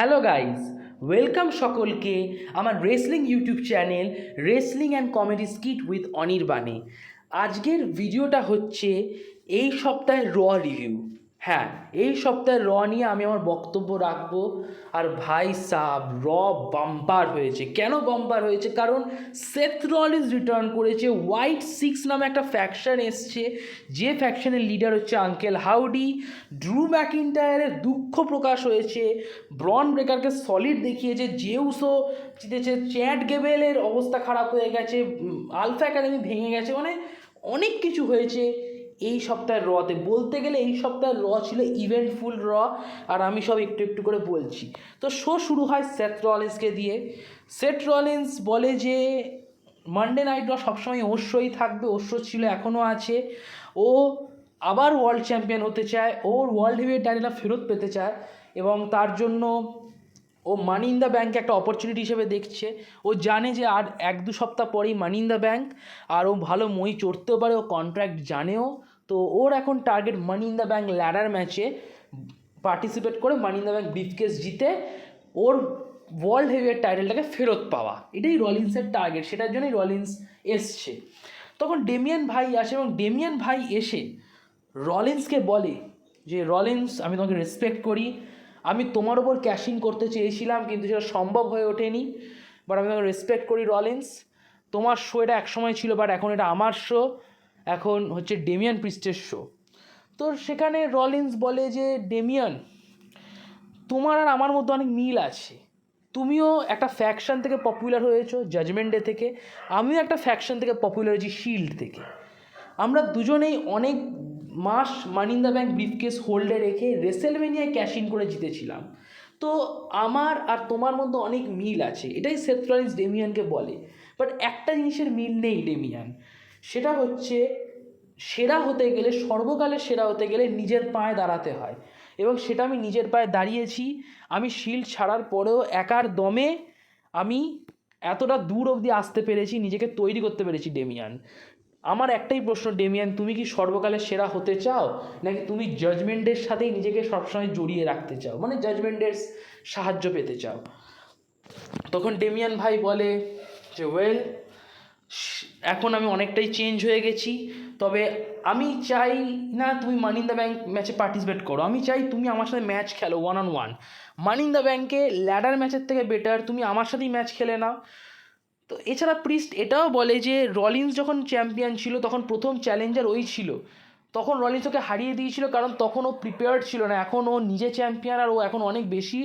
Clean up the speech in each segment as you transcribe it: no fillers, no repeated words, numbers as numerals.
Hello guys, welcome সকলকে আমার wrestling YouTube channel wrestling and comedy skit with অনির্বাণে। আজকের ভিডিওটা হচ্ছে এই সপ্তাহের র রিভিউ। হ্যাঁ, এই সপ্তাহের র নিয়ে আমি আমার বক্তব্য রাখবো। আর ভাই সাব, র বাম্পার হয়েছে। কেন বাম্পার হয়েছে? কারণ সেথ রলিন্স রিটার্ন করেছে। হোয়াইট সিক্স নামে একটা ফ্যাকশন এসছে, যে ফ্যাকশনের লিডার হচ্ছে আঙ্কেল হাউডি। ড্রু ম্যাকিন্টায়ারের দুঃখ প্রকাশ হয়েছে, ব্রন ব্রেকারকে সলিড দেখিয়েছে, জেউসও জিতেছে, চ্যাট গেবেলের অবস্থা খারাপ হয়ে গেছে, আলফা একাডেমি ভেঙে গেছে, মানে অনেক কিছু হয়েছে এই সপ্তাহের রতে। বলতে গেলে এই সপ্তাহের র ছিল ইভেন্টফুল র, আর আমি সব একটু একটু করে বলছি। তো শো শুরু হয় সেথ রলিন্সকে দিয়ে। সেথ রলিন্স বলে যে মানডে নাইট র সবসময় অবশ্যই থাকবে, অবশ্য ছিল, এখনও আছে। ও আবার ওয়ার্ল্ড চ্যাম্পিয়ন হতে চায়, ওর ওয়ার্ল্ড হেভিওয়েট টাইটেলটা ফেরত পেতে চায়, এবং তার জন্য ও মানি ইন দ্য ব্যাঙ্ক একটা অপরচুনিটি হিসেবে দেখছে। ও জানে যে আর 1-2 সপ্তাহ পরেই মানি ইন দ্য ব্যাঙ্ক, আর ও ভালো মই চড়তেও পারে, ও কন্ট্রাক্ট জানেও। তো ওর এখন target money in the bank ladder ম্যাচে পার্টিসিপেট করে মানি ইন দ্য ব্যাঙ্ক ব্রিফকেস জিতে ওর ওয়ার্ল্ড হেভিওয়েট টাইটেলটাকে ফেরত পাওয়া। এটাই রলিন্সের টার্গেট, সেটার জন্যই রলিন্স এসছে। তখন ডেমিয়ান ভাই আসে, এবং ডেমিয়ান ভাই এসে রলিন্সকে বলে যে রলিন্স, আমি তোমাকে রেসপেক্ট করি, আমি তোমার ওপর ক্যাশিং করতে চেয়েছিলাম কিন্তু সেটা সম্ভব হয়ে ওঠেনি, বাট আমি তোমাকে রেসপেক্ট করি রলিন্স। তোমার শো এটা একসময় ছিল, বাট এখন এটা আমার শো, এখন হচ্ছে ডেমিয়ান প্রিস্টের শো। তো সেখানে রলিন্স বলে যে ডেমিয়ান, তোমার আর আমার মধ্যে অনেক মিল আছে। তুমিও একটা ফ্যাকশন থেকে পপুলার হয়েছো, জাজমেন্ট ডে থেকে, আমিও একটা ফ্যাকশন থেকে পপুলার হয়েছি, শিল্ড থেকে। আমরা দুজনেই অনেক মাস মানি ইন দ্য ব্যাঙ্ক ব্রিফকেস হোল্ডে রেখে রেসেলমেনিয়ায় ক্যাশ ইন করে জিতেছিলাম। তো আমার আর তোমার মধ্যে অনেক মিল আছে, এটাই সেথ রলিন্স ডেমিয়ানকে বলে। বাট একটা জিনিসের মিল নেই ডেমিয়ান, সেটা হচ্ছে সেরা হতে গেলে, সর্বকালের সেরা হতে গেলে নিজের পায়ে দাঁড়াতে হয়, এবং সেটা আমি নিজের পায়ে দাঁড়িয়েছি। আমি শিল্ড ছাড়ার পরেও একার দমে আমি এতটা দূর অবধি আসতে পেরেছি, নিজেকে তৈরি করতে পেরেছি ডেমিয়ান। আমার একটাই প্রশ্ন ডেমিয়ান, তুমি কি সর্বকালের সেরা হতে চাও, নাকি তুমি জাজমেন্টের সাথেই নিজেকে সবসময় জড়িয়ে রাখতে চাও, মানে জাজমেন্টের সাহায্য পেতে চাও? তখন ডেমিয়ান ভাই বলে যে ওয়েল, এখন আমি অনেকটাই চেঞ্জ হয়ে গেছি, তবে আমি চাই না তুমি মানি ইন দ্য ব্যাঙ্ক ম্যাচে পার্টিসিপেট করো, আমি চাই তুমি আমার সাথে ম্যাচ খেলো 1-on-1। মানি ইন দ্য ব্যাঙ্কে ল্যাডার ম্যাচের থেকে বেটার তুমি আমার সাথেই ম্যাচ খেলে নাও। তো এছাড়া প্রিস্ট এটাও বলে যে রলিন্স যখন চ্যাম্পিয়ন ছিল তখন প্রথম চ্যালেঞ্জার ওই ছিল, তখন রলিন্স ওকে হারিয়ে দিয়েছিল, কারণ তখন ও প্রিপেয়ার্ড ছিল না। এখন ও নিজে চ্যাম্পিয়ন, আর ও এখন অনেক বেশি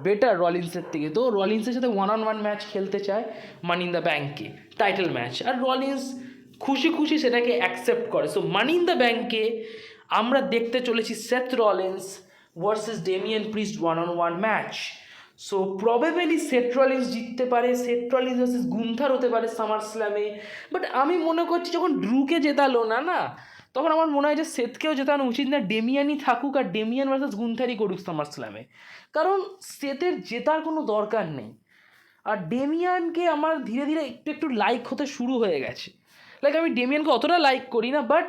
বেটার রলিন্সের থেকে। তো রলিন্সের সাথে 1-on-1 ম্যাচ খেলতে চায় মানি ইন দ্য ব্যাঙ্কে, টাইটেল ম্যাচ, আর রলিন্স খুশি খুশি সেটাকে অ্যাকসেপ্ট করে। সো মানি ইন দ্য ব্যাঙ্কে আমরা দেখতে চলেছি Seth Rollins versus Damian priest 1-on-1 match. So probably Seth Rollins জিততে পারে, সেথ রলিন্স ভার্সেস গুন্থার হতে পারে সামার স্ল্যামে। বাট আমি মনে করছি যখন ড্রুকে জেতালো না না, তখন আমার মনে হয় যে সেথকেও জেতানো উচিত না, ডেমিয়ানই থাকুক আর ডেমিয়ান ভার্সেস গুন্থারই করুক সামার স্ল্যামে। কারণ সেথের জেতার কোনো দরকার নেই। আর ডেমিয়ানকে আমার ধীরে ধীরে একটু একটু লাইক হতে শুরু হয়ে গেছে। লাইক আমি ডেমিয়ানকে অতটা লাইক করি না, বাট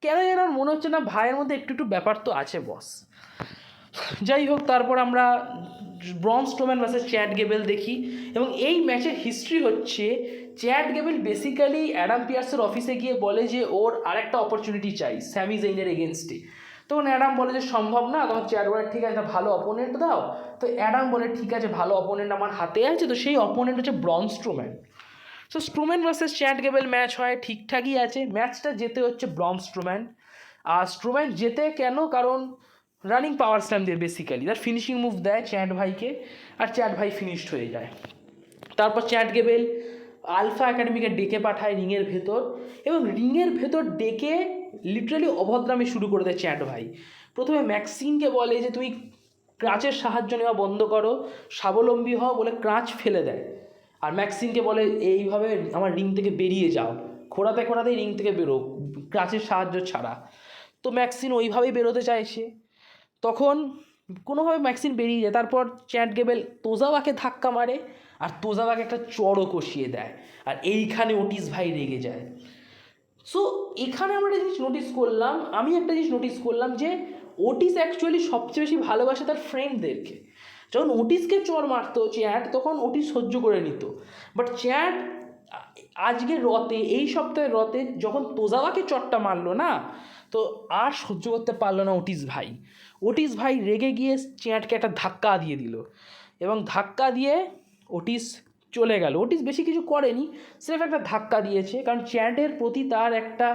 কেন যেন আমার মনে হচ্ছে না ভাইয়ের মধ্যে একটু একটু ব্যাপার তো আছে বস। যাই হোক, তারপর আমরা ব্রন স্ট্রোম্যান ভার্সেস চ্যাট গেবেল দেখি, এবং এই ম্যাচের হিস্ট্রি হচ্ছে চ্যাট গেবেল বেসিক্যালি অ্যাডাম পিয়ার্সের অফিসে গিয়ে বলে যে ওর আরেকটা অপরচুনিটি চাই স্যামি জেইনের এগেনস্টে। তখন অ্যাডাম বলে যে সম্ভব না, তখন চ্যাট বলে ঠিক আছে ভালো অপোনেন্ট দাও। তো অ্যাডাম বলে ঠিক আছে ভালো অপোনেন্ট আমার হাতে আছে, তো সেই অপোনেন্ট হচ্ছে Braun Strowman. So Strowman versus Chad Gable match হয়, ঠিকঠাকই আছে, ম্যাচটা যেতে হচ্ছে ব্রন স্ট্রোম্যান। আর স্ট্রোম্যান জেতে কেন? কারণ রানিং পাওয়ার স্ল্যাম দিয়ে বেসিক্যালি তার ফিনিশিং মুভ দেয় চ্যাট ভাইকে, আর চ্যাট ভাই ফিনিশড হয়ে যায়। তারপর চ্যাট গেবেল আলফা একাডেমিকে ডেকে পাঠায় রিংয়ের ভেতর, এবং রিংয়ের ভেতর ডেকে লিটারালি অভদ্রামি শুরু করে দেয় চ্যাট ভাই। প্রথমে ম্যাক্সিনকে বলে যে তুমি ক্রাচের সাহায্য নেওয়া বন্ধ করো, স্বাবলম্বী হও, বলে ক্রাচ ফেলে দেয়। আর ম্যাক্সিনকে বলে এইভাবে আমার রিং থেকে বেরিয়ে যাও, খোঁড়াতে খোঁড়াতেই রিং থেকে বেরো ক্রাচের সাহায্য ছাড়া। তো ম্যাক্সিন ওইভাবেই বেরোতে চাইছে, তখন কোনোভাবে ম্যাক্সিন বেরিয়ে যায়। তারপর চ্যাট গেবেল তোজাওয়াকে ধাক্কা মারে, আর তোজাওয়াকে একটা চড়ও কষিয়ে দেয়, আর এইখানে ওটিস ভাই রেগে যায়। সো এখানে আমরা একটা জিনিস নোটিস করলাম, আমি একটা জিনিস নোটিস করলাম যে ওটিস অ্যাকচুয়ালি সবচেয়ে বেশি ভালোবাসে তার ফ্রেন্ডদেরকে। যখন ওটিসকে চর মারতো চ্যাট, তখন ওটিস সহ্য করে নিত। বাট চ্যাট আজকের রতে, এই সপ্তাহের রতে যখন তোজাওয়াকে চটটা মারলো না, তো আর সহ্য করতে পারলো না ওটিস ভাই। ওটিস ভাই রেগে গিয়ে চ্যাটকে একটা ধাক্কা দিয়ে দিল, এবং ধাক্কা দিয়ে ওটিস চলে গেল। ওটিস বেশি কিছু করেনি, স্রেফ একটা ধাক্কা দিয়েছে, কারণ চ্যাটের প্রতি তার একটা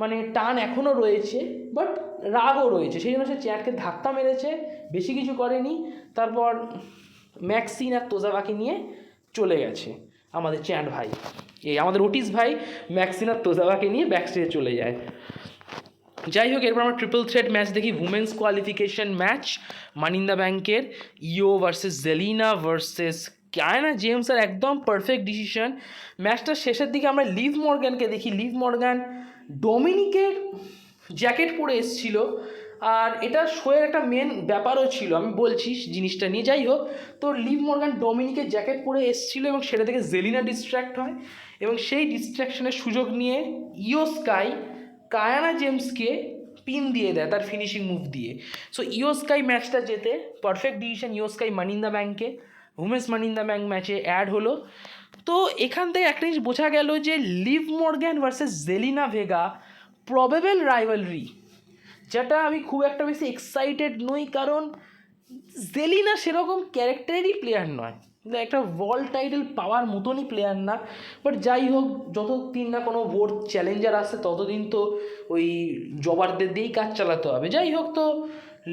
মানে টান এখনও রয়েছে, বাট রাগও রয়েছে, সেই জন্য সে চ্যাটকে ধাক্কা মেরেছে, বেশি কিছু করেনি। তারপর ম্যাক্সিন আর তোজাওয়াকে নিয়ে চলে গেছে আমাদের চ্যাট ভাই, এই আমাদের ওটিস ভাই ম্যাক্সিন আর তোজাওয়াকে নিয়ে ব্যাকস্টেজে চলে যায়। যাই হোক, এরপর আমরা ট্রিপল থ্রেট ম্যাচ দেখি, women's qualification match, money in the ব্যাংকের ইও ভার্সেস জেলিনা ভার্সেস কায়ানা জেমসের একদম পারফেক্ট ডিসিশন। ম্যাচটার শেষের দিকে আমরা লিভ মর্গ্যানকে দেখি। লিভ মর্গ্যান ডমিনিকের জ্যাকেট পরে এসেছিল, আর এটা শোয়ের একটা মেন ব্যাপারও ছিল, আমি বলছি জিনিসটা নিয়ে। যাই হোক, তো লিভ মর্গ্যান ডমিনিকের জ্যাকেট পরে এসেছিলো, এবং সেটা থেকে জেলিনা ডিস্ট্র্যাক্ট হয়, এবং সেই ডিস্ট্র্যাকশনের সুযোগ নিয়ে ইও স্কাই কায়ানা জেমসকে পিন দিয়ে দেয় তার ফিনিশিং মুভ দিয়ে। সো ইও স্কাই ম্যাচটা যেতে perfect decision. Iyo Sky money in the ব্যাংকে, women's money in the bank ম্যাচে অ্যাড হলো। তো এখান থেকে একটা জিনিস বোঝা গেল যে Liv Morgan versus Zelina Vega probable rivalry, যেটা আমি খুব একটা বেশি এক্সাইটেড নই, কারণ জেলিনা সেরকম ক্যারেক্টারেরই প্লেয়ার নয়, একটা ওয়ার্ল্ড টাইটেল পাওয়ার মতনই প্লেয়ার না। বাট যাই হোক, যতদিন না কোনো ওয়ার্ল্ড চ্যালেঞ্জার আসে ততদিন তো ওই জবারদের দিয়েই কাজ চালাতে হবে। যাই হোক, তো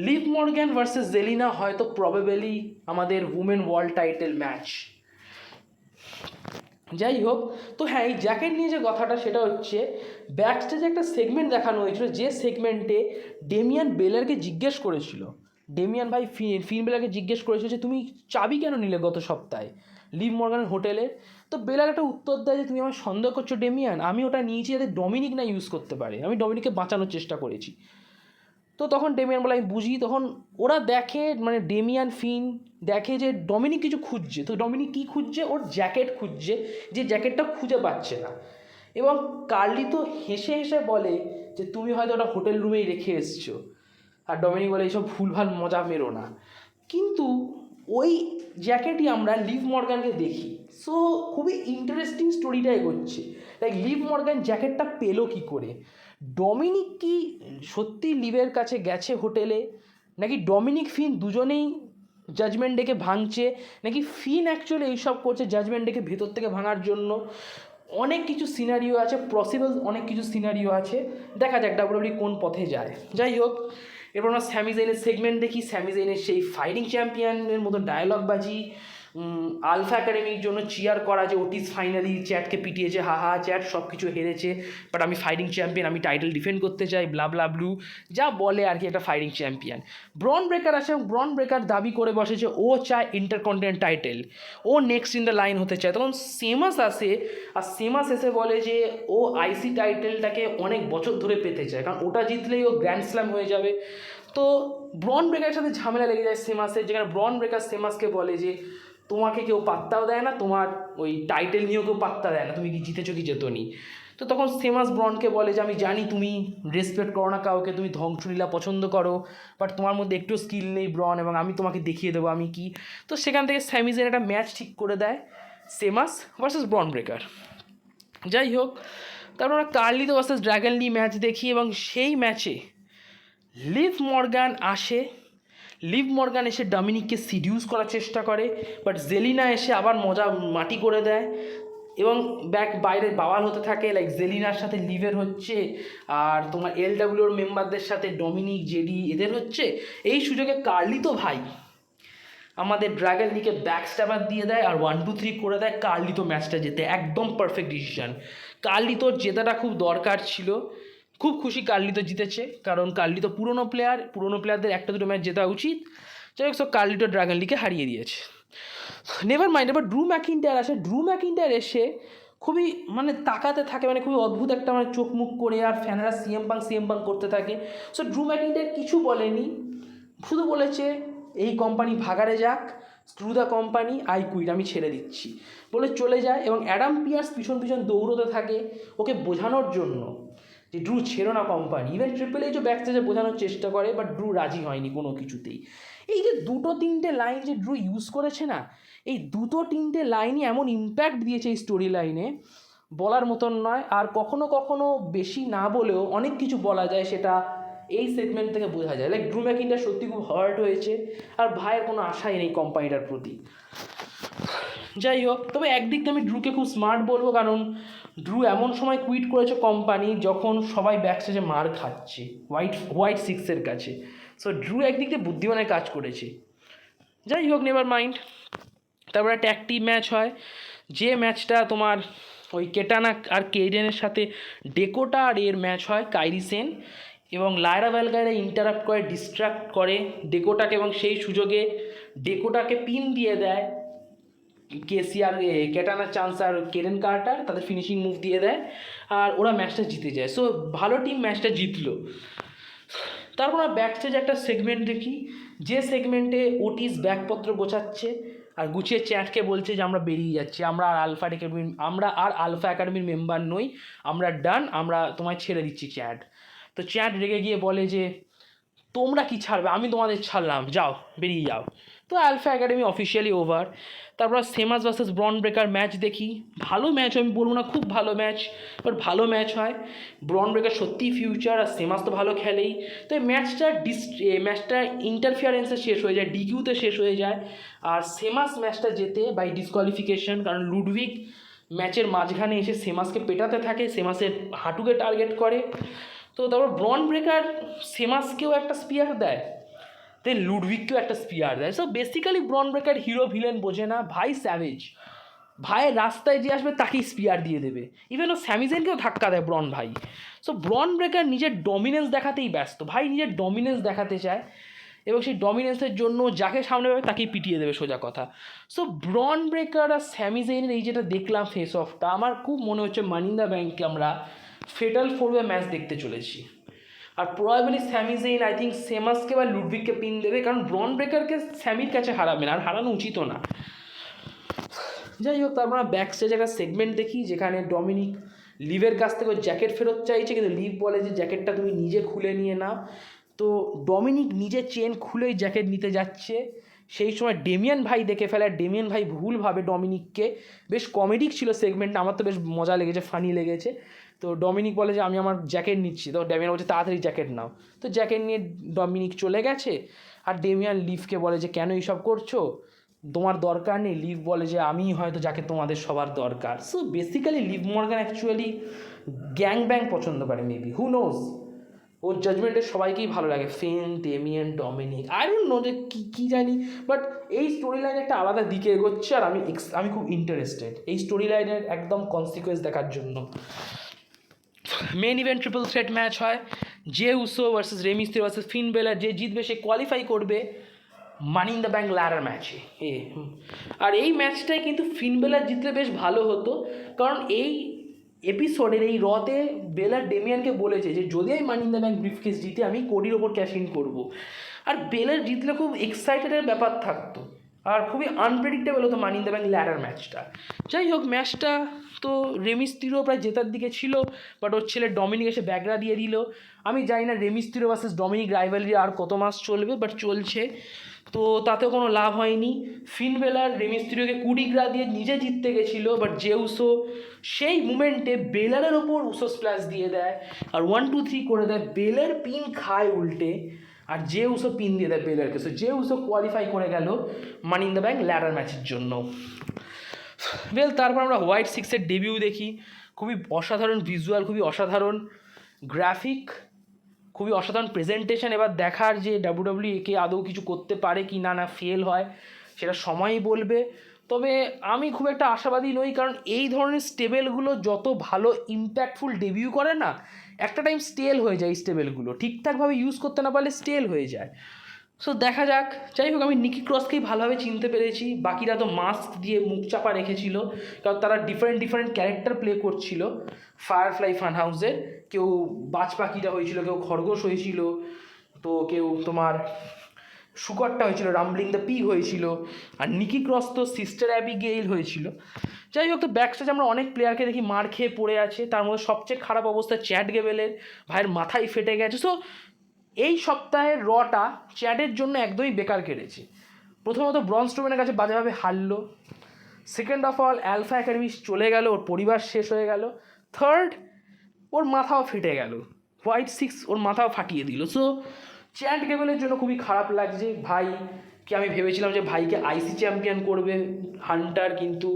লিভ মর্গ্যান ভার্সেস জেলিনা হয়তো প্রবেবলি আমাদের উমেন ওয়ার্ল্ড টাইটেল ম্যাচ। যাই হোক, তো হ্যাঁ, এই জ্যাকেট নিয়ে যে কথাটা সেটা হচ্ছে, ব্যাকস্টেজে একটা সেগমেন্ট দেখানো হয়েছিল, যে সেগমেন্টে ডেমিয়ান বেলারকে জিজ্ঞেস করেছিল, ডেমিয়ান ভাই ফিন বেলারকে জিজ্ঞেস করেছিল যে তুমি চাবি কেন নিলে গত সপ্তাহে লিভ মর্গ্যানের হোটেলে। তো বেলার একটা উত্তর দেয় যে তুমি আমার সন্দেহ করছো ডেমিয়ান, আমি ওটা নিয়েছি যাতে ডমিনিক না ইউজ করতে পারে, আমি ডমিনিককে বাঁচানোর চেষ্টা করেছি। তো তখন ডেমিয়ান বলে আমি বুঝি। তখন ওরা দেখে, মানে ডেমিয়ান ফিন দেখে যে ডমিনিক কিছু খুঁজছে। তো ডমিনিক কী খুঁজছে? ওর জ্যাকেট খুঁজছে, যে জ্যাকেটটা খুঁজে পাচ্ছে না। এবং কার্লি তো হেসে হেসে বলে যে তুমি হয়তো ওটা হোটেল রুমেই রেখে এসছো। আর ডমিনিক বলে এইসব ভুলভাল মজা মেরো না। কিন্তু ওই জ্যাকেটই আমরা লিভ মর্গ্যানকে দেখি। সো খুবই ইন্টারেস্টিং স্টোরিটা এগোচ্ছে, লাইক লিভ মর্গ্যান জ্যাকেটটা পেলো কী করে? ডমিনিক কি সত্যি লিভের কাছে গেছে হোটেলে, নাকি ডমিনিক ফিন দুজনেই জাজমেন্ট ডেকে ভাঙছে, নাকি ফিন অ্যাকচুয়ালি এইসব করছে জাজমেন্ট ডেকে ভেতর থেকে ভাঙার জন্য? অনেক কিছু সিনারিও আছে, পসিবল অনেক কিছু সিনারিও আছে। দেখা যাক ডাব্লিউডাব্লিউ কোন পথে যায়। যাই হোক, এরপর আমরা স্যামি জাইনের সেগমেন্ট দেখি। স্যামি জাইনের সেই ফাইটিং চ্যাম্পিয়নের মতো ডায়লগ বাজি, আলফা একাডেমির জন্য চিয়ার করা, যে ওটিস ফাইনালি চ্যাটকে পিটিয়েছে, হা হা চ্যাট সব কিছু হেরেছে, বাট আমি ফাইটিং চ্যাম্পিয়ন, আমি টাইটেল ডিফেন্ড করতে চাই, ব্লা ব্লা ব্লু, যা বলে আর কি একটা ফাইটিং চ্যাম্পিয়ন। ব্রন ব্রেকার আসে, ব্রন ব্রেকার দাবি করে বসেছে ও চায় ইন্টারকন্টিনেন্টাল টাইটেল, ও নেক্সট ইন দ্য লাইন হতে চায়। তখন সেমাস আসে, আর সেমাস এসে বলে যে ও আইসি টাইটেলটাকে অনেক বছর ধরে পেতে চায়, কারণ ওটা জিতলেই ও গ্র্যান্ড স্ল্যাম হয়ে যাবে। তো ব্রন ব্রেকারের সাথে ঝামেলা লেগে যায় সেমাসের, যেখানে ব্রন ব্রেকার সেমাসকে বলে যে তোমাকে কেউ পাত্তাও দেয় না, তোমার ওই টাইটেল নিয়েও কেউ পাত্তা দেয় না, তুমি কি জিতেছো কি জেতোনি। তো তখন সেমাস ব্রনকে বলে যে আমি জানি তুমি রেসপেক্ট করো না কাউকে, তুমি ধ্বংসলীলা পছন্দ করো, বাট তোমার মধ্যে একটু স্কিল নেই ব্রন, এবং আমি তোমাকে দেখিয়ে দেবো আমি কি। তো সেখান থেকে স্যামি জাইন একটা ম্যাচ ঠিক করে দেয়, সেমাস ভার্সেস ব্রন ব্রেকার। যাই হোক, তারপর আমরা কার্লিতো ভার্সেস ড্র্যাগন লি ম্যাচ দেখি, এবং সেই ম্যাচে লিভ মর্গ্যান আসে। লিভ মর্গ্যান এসে ডমিনিককে সিডিউস করার চেষ্টা করে, বাট জেলিনা এসে আবার মজা মাটি করে দেয়, এবং বাইরে বাওয়াল হতে থাকে, লাইক জেলিনার সাথে লিভের হচ্ছে, আর তোমার এলডাব্লিউর মেম্বারদের সাথে ডমিনিক, জেডি এদের হচ্ছে। এই সুযোগে কার্লিতো ভাই আমাদের ড্র্যাগন লিকে ব্যাক স্ট্যাপার দিয়ে দেয়, আর 1-2-3 করে দেয়, কার্লিতো ম্যাচটা যেতে একদম পারফেক্ট ডিসিশন। কার্লিতোর জেতাটা খুব দরকার ছিল, খুব খুশি কার্লিতো জিতেছে, কারণ কার্লিতো পুরনো প্লেয়ারদের একটা দুটো ম্যাচ জেতা উচিত। যাই হোক, সব কার্লিতো ড্র্যাগন লিকে হারিয়ে দিয়েছে। Never mind. এবার ড্রু ম্যাকিন্টায়ার আসে। ড্রু ম্যাকিন্টায়ার এসে খুবই মানে তাকাতে থাকে, মানে খুবই অদ্ভুত একটা মানে চোখ মুখ করে, আর ফ্যানরা সিএম পাং করতে থাকে। সো ড্রু ম্যাকিন্টায়ার কিছু বলেনি, শুধু বলেছে এই কোম্পানি ভাগাড়ে যাক, screw the company, I quit, আমি ছেড়ে দিচ্ছি বলে চলে যায়। এবং অ্যাডাম পিয়ার্স পিছন দৌড়তে থাকে ওকে বোঝানোর জন্য যে ড্রু ছেড়ো না company. Even triple HO back স্টেজে বোঝানোর চেষ্টা করে, বাট ড্রু রাজি হয়নি কোনো কিছুতেই। এই যে 2-3টে লাইন যে ড্রু ইউজ করেছে না, এই 2-3টে লাইনই এমন ইম্প্যাক্ট দিয়েছে এই স্টোরি লাইনে, বলার মতন নয়। আর কখনো কখনো বেশি না বলেও অনেক কিছু বলা যায়, সেটা এই সেগমেন্ট থেকে বোঝা যায়। লাইক ড্রু ম্যাকিন্টায়ার সত্যি খুব হার্ট হয়েছে, আর ভাইয়ের কোনো আশাই নেই কোম্পানিটার প্রতি। যাই হোক, তবে একদিক দিয়ে আমি ড্রুকে খুব স্মার্ট বলবো, কারণ ড্রু এমন সময় কুইট করেছে কোম্পানি যখন সবাই ব্যাকস্টেজে মার খাচ্ছে হোয়াইট সিক্সের কাছে। সো ড্রু একদিক দিয়ে বুদ্ধিমানের কাজ করেছে। যাই হোক, নেভার মাইন্ড। তারপরে ট্যাগ টিম ম্যাচ হয়, যে ম্যাচটা তোমার ওই কেটানা আর কেইডেনের সাথে ডেকোটা আর এর ম্যাচ হয়। কাইরি সেন এবং লায়রা ভ্যালগায়রা ইন্টারাপ্ট করে, ডিস্ট্র্যাক্ট করে ডেকোটাকে, এবং সেই সুযোগে ডেকোটাকে পিন দিয়ে দেয় কেসি আর কেটানার চান্স আর কেরেন কার্টার তাদের ফিনিশিং মুভ দিয়ে দেয়, আর ওরা ম্যাচটা জিতে যায়। সো ভালো টিম ম্যাচটা জিতলো। তারপর আমরা ব্যাকস্টেজে একটা সেগমেন্ট দেখি, যে সেগমেন্টে ওটিস ব্যাগপত্র গোছাচ্ছে আর গুছিয়ে চ্যাটকে বলছে যে আমরা বেরিয়ে যাচ্ছি, আমরা আর আলফা একাডেমির মেম্বার নই, আমরা ডান, আমরা তোমায় ছেড়ে দিচ্ছি চ্যাট। তো চ্যাট রেগে গিয়ে বলে যে তোমরা কি ছাড়বে, আমি তোমাদের ছাড়লাম, যাও বেরিয়ে যাও। তো আলফা একাডেমি অফিসিয়ালি ওভার। তারপর সেমাস ভার্সেস ব্রন ব্রেকার ম্যাচ দেখি। ভালো ম্যাচ, আমি বলবো না খুব ভালো ম্যাচ, বাট ভালো ম্যাচ হয়। ব্রন ব্রেকার সত্যিই ফিউচার, আর সেমাস তো ভালো খেলেই। তো এই ম্যাচটা ইন্টারফিয়ারেন্সে শেষ হয়ে যায়, ডিকিউতে শেষ হয়ে যায়, আর সেমাস ম্যাচটা জেতে বাই ডিসকোয়ালিফিকেশন, কারণ লুডভিক ম্যাচের মাঝখানে এসে সেমাসকে পেটাতে থাকে, সেমাসের হাঁটুকে টার্গেট করে। তো তারপর ব্রন ব্রেকার সেমাসকেও একটা স্পিয়ার দেয়, দেন লুডভিককেও একটা স্পিয়ার দেয়। So basically ব্রন breaker hero villain বোঝে না, ভাই স্যাভেজ, ভাইয়ের রাস্তায় যে আসবে তাকেই স্পিয়ার দিয়ে দেবে। ইভেন ও স্যামিজেনকেও ধাক্কা দেয় ব্রন ভাই। সো ব্রন ব্রেকার নিজের ডমিনেন্স দেখাতেই ব্যস্ত, ভাই নিজের ডমিনেন্স দেখাতে চায়, এবং সেই ডমিনেন্সের জন্য যাকে সামনে পাবে তাকেই পিটিয়ে দেবে, সোজা কথা। সো ব্রন ব্রেকার আর স্যামিজেনের এই যেটা দেখলাম ফেস অফটা, আমার খুব মনে হচ্ছে মানি ইন দ্য ব্যাংকে আমরা ফেটাল 4-ওয়ে ম্যাচ দেখতে চলেছি। আর প্রবাবলি স্যামি জেইন আই থিঙ্ক সেমাসকে বা লুডভিককে পিন দেবে, কারণ ব্রন ব্রেকারকে স্যামির কাছে হারাবে না, আর হারানো উচিতও না। যাই হোক, তারপর আমরা ব্যাক স্টেজে একটা সেগমেন্ট দেখি যেখানে ডমিনিক লিভের কাছ থেকে জ্যাকেট ফেরত চাইছে, কিন্তু লিভ বলে যে জ্যাকেটটা তুমি নিজে খুলে নিয়ে নাও। তো ডমিনিক নিজের চেন খুলেই জ্যাকেট নিতে যাচ্ছে, সেই সময় ডেমিয়ান ভাই দেখে ফেলে। ডেমিয়ান ভাই ভুলভাবে ডমিনিককে, বেশ কমেডিক ছিল সেগমেন্টটা, আমার তো বেশ মজা লেগেছে, ফানি লেগেছে। তো ডমিনিক বলে যে আমি আমার জ্যাকেট নিচ্ছি, তো ডেমিয়ান বলছে তাড়াতাড়ি জ্যাকেট নাও। তো জ্যাকেট নিয়ে ডমিনিক চলে গেছে, আর ডেমিয়ান লিভকে বলে যে কেন এইসব করছো, তোমার দরকার নেই। লিভ বলে যে আমি হয়তো যাকে তোমাদের সবার দরকার। So basically Liv Morgan actually gang bang পছন্দ করে, মেবি, হু নোজ। ওর জাজমেন্টের সবাইকেই ভালো লাগে, Finn, Damian, Dominik, I don't know যে কী জানি, বাট এই স্টোরি লাইন একটা আলাদা দিকে এগোচ্ছে, আর আমি খুব ইন্টারেস্টেড এই স্টোরি লাইনের একদম কনসিকুয়েন্স দেখার জন্য। Main event triple threat match হয়, Jey Uso versus Rey Mysterio versus ফিন বেলার। যে জিতবে সে কোয়ালিফাই করবে মানি ইন দ্য ব্যাংক ল্যাডার ম্যাচে। আর এই ম্যাচটাই কিন্তু ফিন বেলার জিতলে বেশ ভালো হতো, কারণ এই এপিসোডের এই রতে বেলার ডেমিয়ানকে বলেছে যে যদি আমি মানি ইন দ্য ব্যাংক ব্রিফকেস জিতে আমি কোডির ওপর ক্যাশ ইন করবো। আর বেলার জিতলে খুব এক্সাইটেডের ব্যাপার থাকতো, আর খুবই আনপ্রেডিক্টেবল হতো মানি ইন দ্য ব্যাংক ল্যাডার ম্যাচটা। যাই হোক, ম্যাচটা তো রেমিস্তিরও প্রায় জেতার দিকে ছিল, বাট ওর ছেলে ডমিনিক এসে ব্যাগরা দিয়ে দিল। আমি জানি না রেমিস্তিরো ভার্সেস ডমিনিক রাইভালরি আর কত মাস চলবে, বাট চলছে, তো তাতেও কোনো লাভ হয়নি। ফিন বেলার রেমিস্তিরিওকে কুড়িগ্রা দিয়ে নিজে জিততে গেছিলো, বাট যে উসো সেই মুমেন্টে বেলারের ওপর উসো স্প্ল্যাশ দিয়ে দেয়, আর 1-2-3 করে দেয়। বেলার পিন খায় উল্টে, আর যে উসো পিন দিয়ে দেয় বেলারকে। সো যে উসো কোয়ালিফাই করে গেল মানি ইন দ্য ব্যাংক ল্যাডার ম্যাচের জন্য। তারপর আমরা হোয়াইট সিক্সের ডেবিউ দেখি, খুবই অসাধারণ ভিজুয়াল, খুবই অসাধারণ গ্রাফিক, খুবই অসাধারণ প্রেজেন্টেশন। এবার দেখার যে ডাব্লিউডাব্লিউ কে আদৌ কিছু করতে পারে কি না, ফেল হয় সেটা সময়ই বলবে। তবে আমি খুব একটা আশাবাদী নই, কারণ এই ধরনের স্টেবেলগুলো যত ভালো ইম্প্যাক্টফুল ডেবিউ করে না, একটা টাইম স্টেল হয়ে যায়। এই স্টেবেলগুলো ঠিকঠাকভাবে ইউজ করতে না পারলে স্টেল হয়ে যায়। সো দেখা যাক। যাই হোক, আমি নিকি ক্রসকেই ভালোভাবে চিনতে পেরেছি, বাকিরা তো মাস্ক দিয়ে মুখ চাপা রেখেছিল, কারণ তারা ডিফারেন্ট ক্যারেক্টার প্লে করছিল ফায়ারফ্লাই ফান হাউসের। কেউ বাজ পাখিটা হয়েছিল, কেউ খরগোশ হয়েছিল, তো কেউ তোমার শুকরটা হয়েছিল, রাম্বলিং দ্য পিগ হয়েছিল, আর নিকি ক্রস তো সিস্টার অ্যাবিগেইল হয়েছিল। যাই হোক, তো ব্যাকস্টেজে আমরা অনেক প্লেয়ারকে দেখি মার খেয়ে পড়ে আছে, তার মধ্যে সবচেয়ে খারাপ অবস্থা চ্যাট গেবেলের, ভাইয়ের মাথায় ফেটে গেছে। সো এই সপ্তাহের রটা চ্যাটের জন্য একদমই বেকার কেটেছে। প্রথমত ব্রন স্ট্রোম্যানের কাছে বাজেভাবে হারলো, second of all Alpha Academy চলে গেল, ওর পরিবার শেষ হয়ে গেল, থার্ড ওর মাথাও ফেটে গেল, হোয়াইট সিক্স ওর মাথাও ফাটিয়ে দিল। সো চ্যাট গেবেলের জন্য খুবই খারাপ লাগছে। ভাই কি আমি ভেবেছিলাম যে ভাইকে আইসি চ্যাম্পিয়ন করবে হান্টার, কিন্তু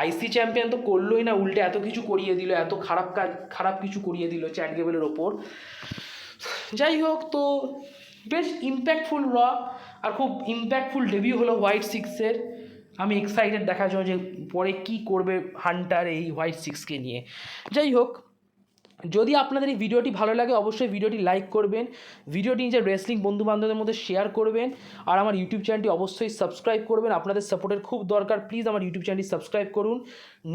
আইসি চ্যাম্পিয়ন তো করলোই না, উল্টে এত কিছু করিয়ে দিল, এত খারাপ কিছু করিয়ে দিল চ্যাট গেবেলের ওপর। যাই হোক, তো বেশ ইম্প্যাক্টফুল র, আর খুব ইম্প্যাক্টফুল ডেবিউ হলো হোয়াইট সিক্সের। আমি এক্সাইটেড দেখার জন্য যে পরে কী করবে হান্টার এই হোয়াইট সিক্সকে নিয়ে। যাই হোক, যদি আপনাদের এই ভিডিওটি ভালো লাগে অবশ্যই ভিডিওটি লাইক করবেন, ভিডিওটি নিজের রেসলিং বন্ধুবান্ধবদের মধ্যে শেয়ার করবেন, আর আমার ইউটিউব চ্যানেলটি অবশ্যই সাবস্ক্রাইব করবেন। আপনাদের সাপোর্টের খুব দরকার, প্লিজ আমার ইউটিউব চ্যানেলটি সাবস্ক্রাইব করুন,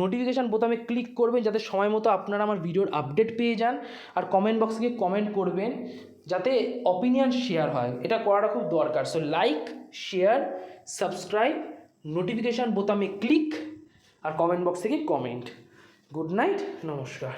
নোটিফিকেশান বোতামে ক্লিক করবেন যাতে সময় মতো আপনারা আমার ভিডিওর আপডেট পেয়ে যান, আর কমেন্ট বক্সে গিয়ে কমেন্ট করবেন যাতে অপিনিয়ন শেয়ার হয়, এটা করাটা খুব দরকার। So like, share, subscribe, notification বোতামে ক্লিক, আর কমেন্ট বক্সে গিয়ে কমেন্ট। গুড নাইট, নমস্কার।